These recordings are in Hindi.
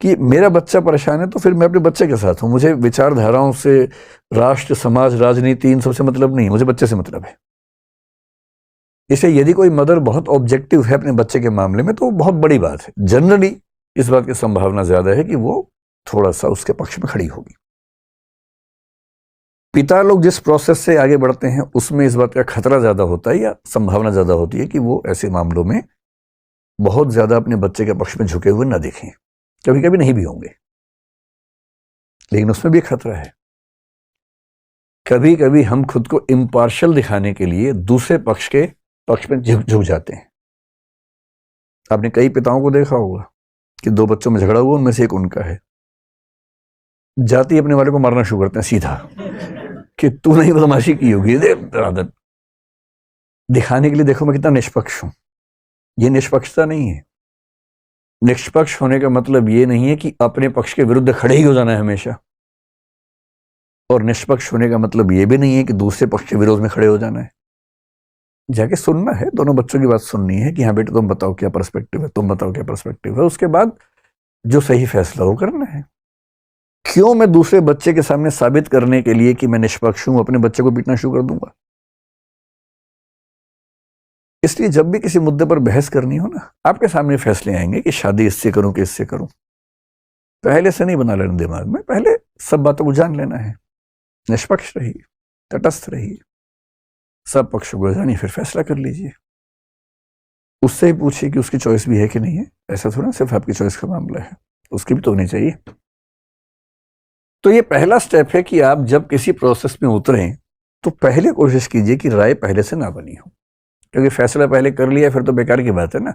कि मेरा बच्चा परेशान है तो फिर मैं अपने बच्चे के साथ हूं। मुझे विचारधाराओं से, राष्ट्र, समाज, राजनीति, इन सबसे मतलब नहीं, मुझे बच्चे से मतलब है। इसलिए यदि कोई मदर बहुत ऑब्जेक्टिव है अपने बच्चे के मामले में तो बहुत बड़ी बात है। जनरली इस बात की संभावना ज्यादा है कि वो थोड़ा सा उसके पक्ष में खड़ी होगी। पिता लोग जिस प्रोसेस से आगे बढ़ते हैं उसमें इस बात का खतरा ज्यादा होता है या संभावना ज्यादा होती है कि वो ऐसे मामलों में बहुत ज्यादा अपने बच्चे के पक्ष में झुके हुए ना दिखें। कभी कभी नहीं भी होंगे, लेकिन उसमें भी खतरा है। कभी कभी हम खुद को इम्पार्शियल दिखाने के लिए दूसरे पक्ष के पक्ष में झुक जाते हैं। आपने कई पिताओं को देखा होगा कि दो बच्चों में झगड़ा हुआ, उनमें से एक उनका है, जाते ही अपने वाले को मारना शुरू करते हैं सीधा कि तू नहीं बदमाशी की होगी, आदत दिखाने के लिए देखो मैं कितना निष्पक्ष हूं। ये निष्पक्षता नहीं है। निष्पक्ष होने का मतलब ये नहीं है कि अपने पक्ष के विरुद्ध खड़े ही हो जाना है हमेशा, और निष्पक्ष होने का मतलब ये भी नहीं है कि दूसरे पक्ष के विरोध में खड़े हो जाना है। जाके सुनना है, दोनों बच्चों की बात सुननी है कि हाँ बेटे तुम बताओ क्या पर्सपेक्टिव है, तुम बताओ क्या पर्सपेक्टिव है। उसके बाद जो सही फैसला हो करना है। क्यों मैं दूसरे बच्चे के सामने साबित करने के लिए कि मैं निष्पक्ष हूं अपने बच्चे को पीटना शुरू कर दूंगा? इसलिए जब भी किसी मुद्दे पर बहस करनी हो ना, आपके सामने फैसले आएंगे कि शादी इससे करूं कि इससे करूं। पहले से नहीं बना लेना दिमाग में, पहले सब बातों को जान लेना है। निष्पक्ष रहिए, तटस्थ रहिए, सब पक्षों को जानिए, फिर फैसला कर लीजिए। उससे ही पूछिए कि उसकी चॉइस भी है कि नहीं है। ऐसा थोड़ा सिर्फ आपकी चॉइस का मामला है, उसकी भी तो होनी चाहिए। तो ये पहला स्टेप है कि आप जब किसी प्रोसेस में उतरें तो पहले कोशिश कीजिए कि राय पहले से ना बनी हो, क्योंकि फैसला पहले कर लिया फिर तो बेकार की बात है ना।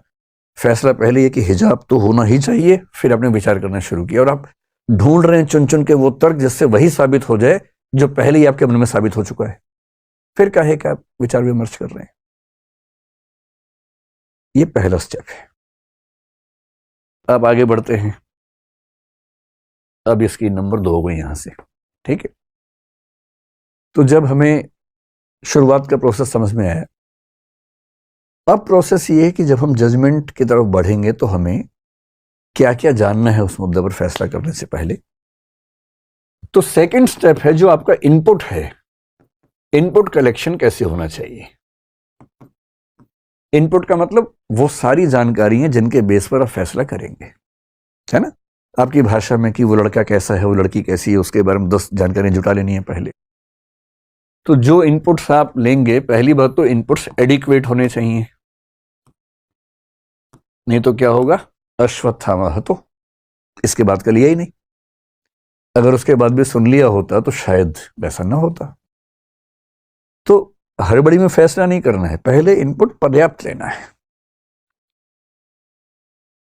फैसला पहले ये कि हिजाब तो होना ही चाहिए, फिर आपने विचार करना शुरू किया और आप ढूंढ रहे हैं चुन चुन के वो तर्क जिससे वही साबित हो जाए जो पहले ही आपके मन में साबित हो चुका है। फिर काहे का आप विचार विमर्श कर रहे हैं? ये पहला स्टेप है। अब आगे बढ़ते हैं। अब इसकी नंबर 2 हो गई यहां से, ठीक है। तो जब हमें शुरुआत का प्रोसेस समझ में आया, अब प्रोसेस ये है कि जब हम जजमेंट की तरफ बढ़ेंगे तो हमें क्या क्या जानना है उस मुद्दे पर फैसला करने से पहले। तो सेकंड स्टेप है जो आपका इनपुट है। इनपुट कलेक्शन कैसे होना चाहिए? इनपुट का मतलब वो सारी जानकारी है जिनके बेस पर आप फैसला करेंगे, है ना। आपकी भाषा में कि वो लड़का कैसा है, वो लड़की कैसी है, उसके बारे में 10 जानकारियां जुटा लेनी है पहले। तो जो इनपुट्स आप लेंगे, पहली बात तो इनपुट्स एडिक्वेट होने चाहिए, नहीं तो क्या होगा, अश्वत्थामा तो इसके बाद का लिया ही नहीं। अगर उसके बाद भी सुन लिया होता तो शायद वैसा ना होता। तो हड़बड़ी में फैसला नहीं करना है, पहले इनपुट पर्याप्त लेना है।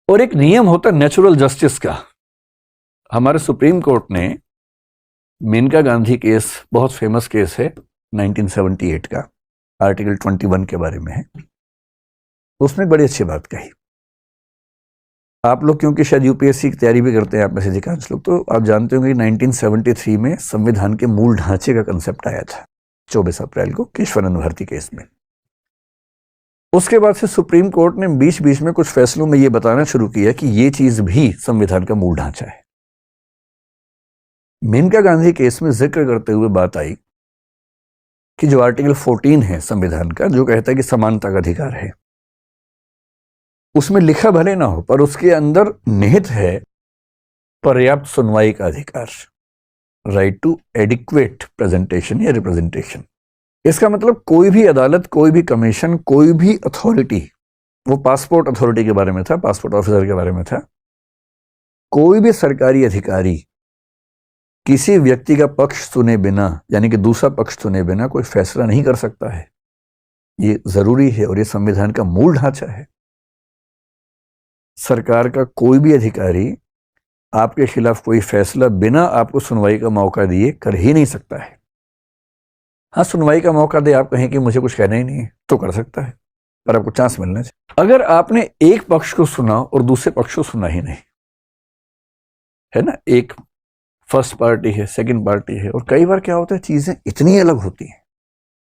और एक नियम होता है नेचुरल जस्टिस का। हमारे सुप्रीम कोर्ट ने मेनका गांधी केस, बहुत फेमस केस है 1978 का, आर्टिकल 21 के बारे में है, उसमें बड़ी अच्छी बात कही। आप लोग क्योंकि शायद यूपीएससी की तैयारी भी करते हैं आप में से अधिकांश लोग, तो आप जानते होंगे 1973 में संविधान के मूल ढांचे का कंसेप्ट आया था 24 अप्रैल को केशवानंद भारती केस में। उसके बाद से सुप्रीम कोर्ट ने बीच बीच में कुछ फैसलों में यह बताना शुरू किया कि यह चीज भी संविधान का मूल ढांचा है। मेनका गांधी केस में जिक्र करते हुए बात आई कि जो आर्टिकल 14 है संविधान का, जो कहता है कि समानता का अधिकार है, उसमें लिखा भले ना हो पर उसके अंदर निहित है पर्याप्त सुनवाई का अधिकार, राइट टू एडिक्वेट प्रेजेंटेशन या रिप्रेजेंटेशन। इसका मतलब कोई भी अदालत, कोई भी कमीशन, कोई भी अथॉरिटी, वो पासपोर्ट अथॉरिटी के बारे में था, पासपोर्ट ऑफिसर के बारे में था, कोई भी सरकारी अधिकारी किसी व्यक्ति का पक्ष सुने बिना, यानी कि दूसरा पक्ष सुने बिना कोई फैसला नहीं कर सकता है। ये जरूरी है और ये संविधान का मूल ढांचा है। सरकार का कोई भी अधिकारी आपके खिलाफ कोई फैसला बिना आपको सुनवाई का मौका दिए कर ही नहीं सकता है। हाँ, सुनवाई का मौका दे, आप कहें कि मुझे कुछ कहना ही नहीं है तो कर सकता है, पर आपको चांस मिलना चाहिए। अगर आपने एक पक्ष को सुना और दूसरे पक्ष को सुना ही नहीं, है ना, एक फर्स्ट पार्टी है, सेकंड पार्टी है, और कई बार क्या होता है चीजें इतनी अलग होती हैं,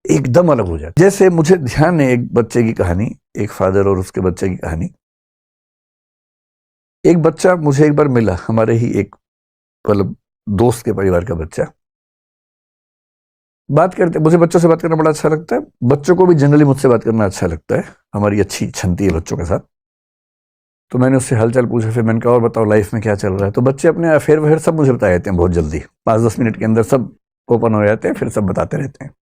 एकदम अलग हो जाती है। जैसे मुझे ध्यान है एक बच्चे की कहानी, एक फादर और उसके बच्चे की कहानी। एक बच्चा मुझे एक बार मिला, हमारे ही एक मतलब दोस्त के परिवार का बच्चा। बात करते, मुझे बच्चों से बात करना बड़ा अच्छा लगता है, बच्चों को भी जनरली मुझसे बात करना अच्छा लगता है, हमारी अच्छी छनती है बच्चों के साथ। तो मैंने उससे हालचाल पूछा, फिर मैंने कहा और बताओ लाइफ में क्या चल रहा है। तो बच्चे अपने अफेयर वफेयर सब मुझे बता देते हैं बहुत जल्दी, 5-10 मिनट के अंदर सब ओपन हो जाते हैं, फिर सब बताते रहते हैं।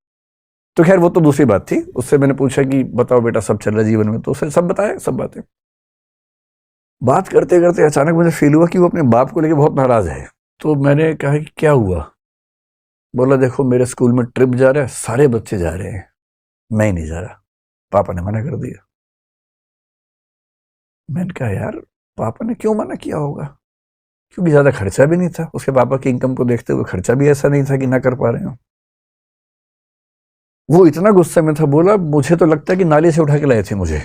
तो खैर वो तो दूसरी बात थी। उससे मैंने पूछा कि बताओ बेटा सब चल रहा है जीवन में, तो उसने सब बताया, सब बातें। बात करते करते अचानक मुझे फील हुआ कि वो अपने बाप को लेकर बहुत नाराज है। तो मैंने कहा कि क्या हुआ। बोला देखो मेरे स्कूल में ट्रिप जा रहा है, सारे बच्चे जा रहे हैं, मैं ही नहीं जा रहा, पापा ने मना कर दिया। मैंने कहा यार पापा ने क्यों मना किया होगा, क्योंकि ज्यादा खर्चा भी नहीं था, उसके पापा की इनकम को देखते हुए खर्चा भी ऐसा नहीं था कि ना कर पा रहे हो। वो इतना गुस्से में था, बोला मुझे तो लगता है कि नाली से उठा के लाए थे मुझे,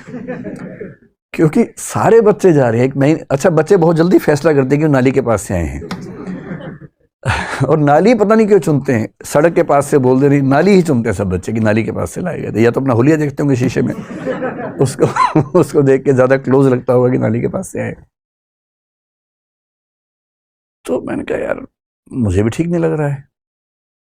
क्योंकि सारे बच्चे जा रहे हैं। एक मैं, अच्छा बच्चे बहुत जल्दी फैसला करते हैं कि नाली के पास से आए हैं और नाली पता नहीं क्यों चुनते हैं, सड़क के पास से बोल दे रही, नाली ही चुनते हैं सब बच्चे कि नाली के पास से लाए गए थे। या तो अपना हुलिया देखते होंगे शीशे में, उसको देख के ज्यादा क्लोज लगता होगा कि नाली के पास से आए। तो मैंने कहा यार मुझे भी ठीक नहीं लग रहा है।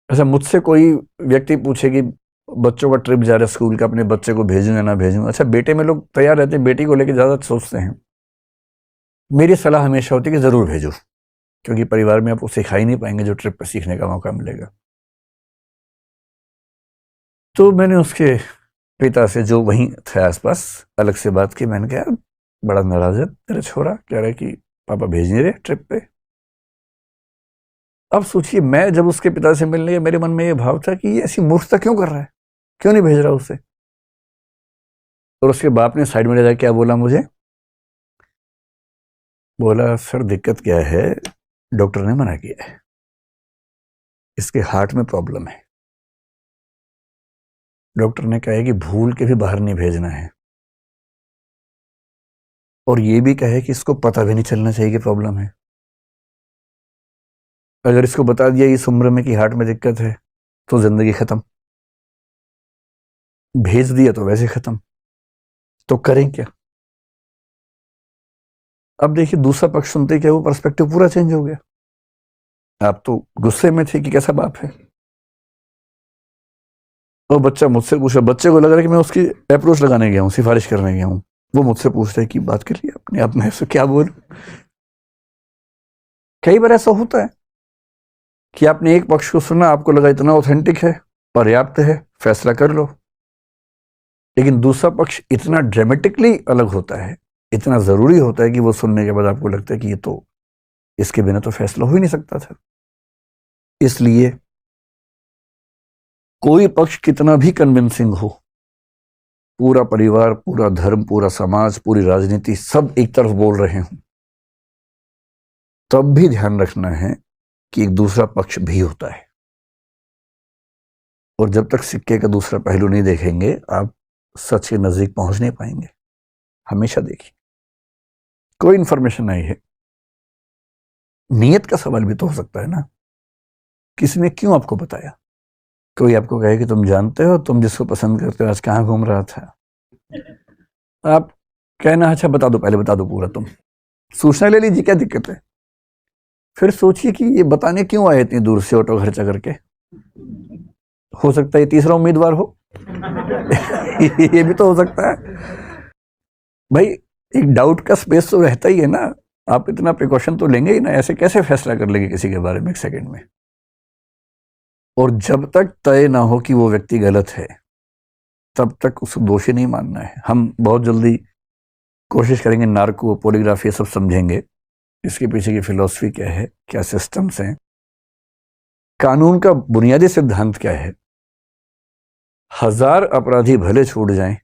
अच्छा मुझसे कोई व्यक्ति पूछे कि बच्चों का ट्रिप जा रहा है स्कूल का, अपने बच्चे को भेजूं या ना भेजूं। अच्छा बेटे में लोग तैयार रहते हैं, बेटी को लेकर ज्यादा सोचते हैं। मेरी सलाह हमेशा होती है कि जरूर भेजो, क्योंकि परिवार में आप उसे सिखा ही नहीं पाएंगे जो ट्रिप पर सीखने का मौका मिलेगा। तो मैंने उसके पिता से जो वहीं थे आसपास अलग से बात की। मैंने कहा यार बड़ा नाराज है तेरा छोरा, कह रहा है कि पापा भेज नहीं रहे ट्रिप पे। अब सोचिए मैं जब उसके पिता से मिलने गया, मेरे मन में ये भाव था कि ये ऐसी मूर्खता क्यों कर रहा है, क्यों नहीं भेज रहा उसे। और उसके बाप ने साइड में ले जाकर क्या बोला मुझे, बोला सर दिक्कत क्या है, डॉक्टर ने मना किया है, इसके हार्ट में प्रॉब्लम है, डॉक्टर ने कहा है कि भूल के भी बाहर नहीं भेजना है, और ये भी कहा है कि इसको पता भी नहीं चलना चाहिए कि प्रॉब्लम है। अगर इसको बता दिया इस उम्र में कि हार्ट में दिक्कत है तो जिंदगी खत्म, भेज दिया तो वैसे खत्म, तो करें क्या। अब देखिए दूसरा पक्ष सुनते क्या वो पर्सपेक्टिव पूरा चेंज हो गया। आप तो गुस्से में थे कि कैसा बाप है, और बच्चा मुझसे पूछ रहा, बच्चे को लग रहा है कि मैं उसकी अप्रोच लगाने गया हूँ, सिफारिश करने गया हूँ। वो मुझसे पूछ रहे कि बात करिए अपने आप में, ऐसे क्या बोलूं। कई बार ऐसा होता है कि आपने एक पक्ष को सुना, आपको लगा इतना ऑथेंटिक है, पर्याप्त है, फैसला कर लो। लेकिन दूसरा पक्ष इतना ड्रामेटिकली अलग होता है, इतना जरूरी होता है कि वो सुनने के बाद आपको लगता है कि ये तो, इसके बिना तो फैसला हो ही नहीं सकता था। इसलिए कोई पक्ष कितना भी कन्विंसिंग हो, पूरा परिवार, पूरा धर्म, पूरा समाज, पूरी राजनीति सब एक तरफ बोल रहे हों, तब भी ध्यान रखना है कि एक दूसरा पक्ष भी होता है। और जब तक सिक्के का दूसरा पहलू नहीं देखेंगे आप सच के नजदीक पहुंच नहीं पाएंगे। हमेशा देखिए कोई इंफॉर्मेशन नहीं है, नियत का सवाल भी तो हो सकता है ना, किसी ने क्यों आपको बताया। कोई आपको कहे कि तुम जानते हो तुम जिसको पसंद करते हो आज कहाँ घूम रहा था, आप कहना अच्छा बता दो, पहले बता दो पूरा, तुम सूचना ले लीजिए, क्या दिक्कत है। फिर सोचिए कि ये बताने क्यों आए इतनी दूर से ऑटो खर्चा करके, हो सकता है ये तीसरा उम्मीदवार हो ये भी तो हो सकता है भाई। एक डाउट का स्पेस तो रहता ही है ना, आप इतना प्रिकॉशन तो लेंगे ही ना, ऐसे कैसे फैसला कर लेंगे किसी के बारे में एक सेकंड में। और जब तक तय ना हो कि वो व्यक्ति गलत है तब तक उसको दोषी नहीं मानना है। हम बहुत जल्दी कोशिश करेंगे नार्को पॉलीग्राफ ये सब समझेंगे, इसके पीछे की फिलॉसफी क्या है, क्या सिस्टम्स हैं, कानून का बुनियादी सिद्धांत क्या है। 1000 अपराधी भले छूट जाएं,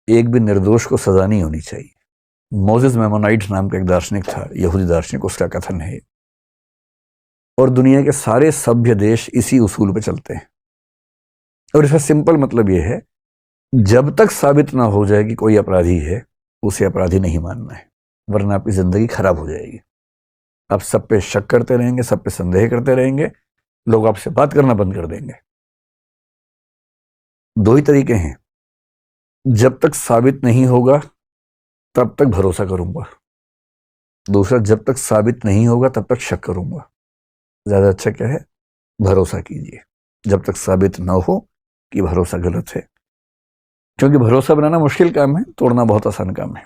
एक भी निर्दोष को सजा नहीं होनी चाहिए। मोजेस मेमोनाइट नाम का एक दार्शनिक था, यहूदी दार्शनिक, उसका कथन है। और दुनिया के सारे सभ्य देश इसी उसूल पे चलते हैं। और इसका सिंपल मतलब यह है, जब तक साबित ना हो जाए कि कोई अपराधी है उसे अपराधी नहीं मानना है, वरना आपकी जिंदगी खराब हो जाएगी। आप सब पे शक करते रहेंगे, सब पे संदेह करते रहेंगे, लोग आपसे बात करना बंद कर देंगे। दो ही तरीके हैं, जब तक साबित नहीं होगा तब तक भरोसा करूंगा, दूसरा, जब तक साबित नहीं होगा तब तक शक करूंगा। ज्यादा अच्छा क्या है, भरोसा कीजिए जब तक साबित ना हो कि भरोसा गलत है, क्योंकि भरोसा बनाना मुश्किल काम है, तोड़ना बहुत आसान काम है।